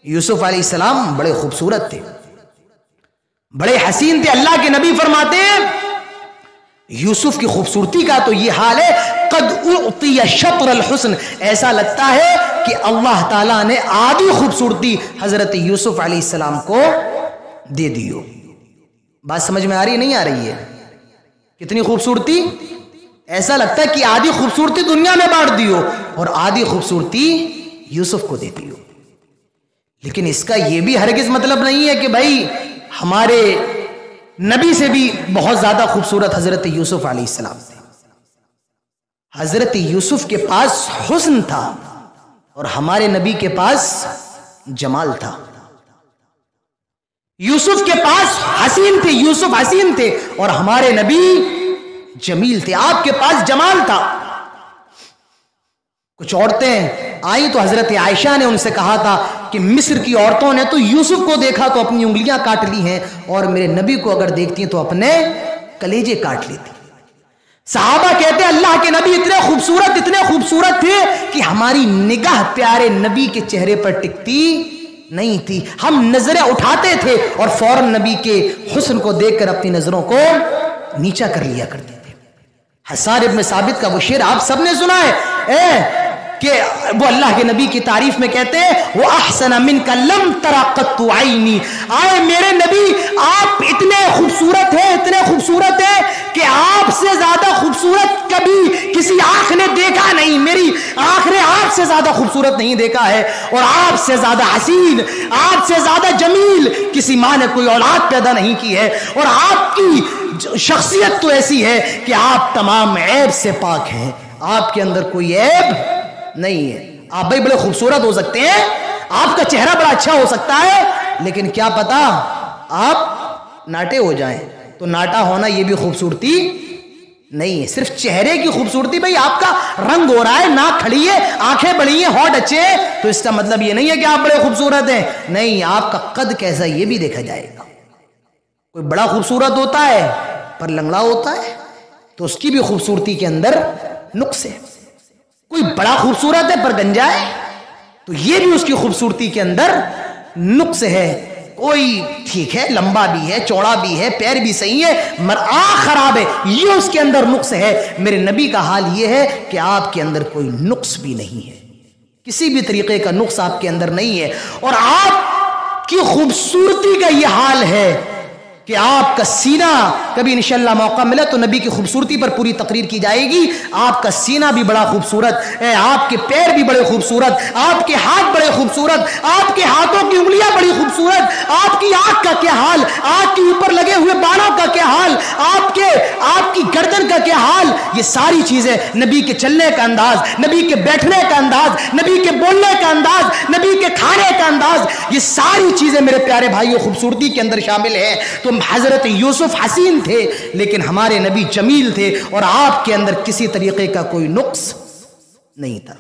یوسف علیہ السلام بڑے خوبصورت تھے، بڑے حسین تھے۔ اللہ کے نبی فرماتے ہیں یوسف کی خوبصورتی کا تو یہ حال ہے، قد اعطی شطر الحسن، ایسا لگتا ہے کہ اللہ تعالیٰ نے آدھی خوبصورتی حضرت یوسف علیہ السلام کو دے دی ہو۔ بات سمجھ میں آ رہی نہیں آ رہی ہے؟ کتنی خوبصورتی، ایسا لگتا ہے کہ آدھی خوبصورتی دنیا میں بانٹ دی ہو اور آدھی خوبصورتی یوسف کو دے دی ہو۔ لیکن اس کا یہ بھی ہرگز مطلب نہیں ہے کہ بھائی ہمارے نبی سے بھی بہت زیادہ خوبصورت حضرت یوسف علیہ السلام تھے۔ حضرت یوسف کے پاس حسن تھا اور ہمارے نبی کے پاس جمال تھا۔ یوسف کے پاس حسین تھے، یوسف حسین تھے اور ہمارے نبی جمیل تھے، آپ کے پاس جمال تھا۔ کچھ عورتیں آئیں تو حضرت عائشہ نے ان سے کہا تھا کہ مصر کی عورتوں نے تو یوسف کو دیکھا تو اپنی انگلیاں کاٹ لی ہیں اور میرے نبی کو اگر دیکھتی ہیں تو اپنے کلیجے کاٹ لیتی۔ صحابہ کہتے ہیں اللہ کے نبی اتنے خوبصورت تھے کہ ہماری نگاہ پیارے نبی کے چہرے پر ٹکتی نہیں تھی، ہم نظریں اٹھاتے تھے اور فوراً نبی کے حسن کو دیکھ کر اپنی نظروں کو نیچا کر لیا کرتے تھے۔ حسان ابن ثابت کا وہ شعر آپ سب نے سنا ہے کہ وہ اللہ کے نبی کی تعریف میں کہتے ہیں وہ احسن منک لم تر قط عینی، آئے میرے نبی آپ اتنے خوبصورت ہیں کہ آپ سے زیادہ خوبصورت کبھی کسی آنکھ نے دیکھا نہیں، میری آنکھ نے آپ سے زیادہ خوبصورت نہیں دیکھا ہے، اور آپ سے زیادہ حسین، آپ سے زیادہ جمیل کسی ماں نے کوئی اولاد پیدا نہیں کی ہے، اور آپ کی شخصیت تو ایسی ہے کہ آپ تمام عیب سے پاک ہیں، آپ کے اندر کوئی عیب نہیں ہے۔ آپ بھائی بڑے خوبصورت ہو سکتے ہیں، آپ کا چہرہ بڑا اچھا ہو سکتا ہے، لیکن کیا پتا آپ ناٹے ہو جائیں، تو ناٹا ہونا یہ بھی خوبصورتی نہیں ہے۔ صرف چہرے کی خوبصورتی، بھائی آپ کا رنگ ہو رہا ہے، ناک کھڑی ہے، آنکھیں بڑی ہیں، ہونٹ اچھے ہیں، تو اس کا مطلب یہ نہیں ہے کہ آپ بڑے خوبصورت ہیں، نہیں، آپ کا قد کیسا یہ بھی دیکھا جائے گا۔ کوئی بڑا خوبصورت ہوتا ہے پر لنگڑا ہوتا ہے تو اس کی بھی خوبصورتی کے اندر نقص ہے، کوئی بڑا خوبصورت ہے پر گنجا ہے تو یہ بھی اس کی خوبصورتی کے اندر نقص ہے، کوئی ٹھیک ہے لمبا بھی ہے، چوڑا بھی ہے، پیر بھی صحیح ہے، آنکھ خراب ہے، یہ اس کے اندر نقص ہے۔ میرے نبی کا حال یہ ہے کہ آپ کے اندر کوئی نقص بھی نہیں ہے، کسی بھی طریقے کا نقص آپ کے اندر نہیں ہے، اور آپ کی خوبصورتی کا یہ حال ہے کہ آپ کا سینہ، کبھی انشاءاللہ موقع ملے تو نبی کی خوبصورتی پر پوری تقریر کی جائے گی، آپ کا سینہ بھی بڑا خوبصورت ہے، آپ کے پیر بھی بڑے خوبصورت، آپ کے ہاتھ بڑے خوبصورت، آپ کے ہاتھوں کی انگلیاں بڑی خوبصورت، آپ کی آنکھ کا کیا حال، آنکھ کے اوپر لگے ہوئے بالوں کا کیا حال، آپ کی گردن کا کیا حال، یہ ساری چیزیں، نبی کے چلنے کا انداز، نبی کے بیٹھنے کا انداز، نبی کے بولنے کا انداز، نبی کے کھانے کا انداز، یہ ساری چیزیں میرے پیارے بھائیوں خوبصورتی کے اندر شامل ہیں۔ تو حضرت یوسف حسین تھے لیکن ہمارے نبی جمیل تھے، اور آپ کے اندر کسی طریقے کا کوئی نقص نہیں تھا۔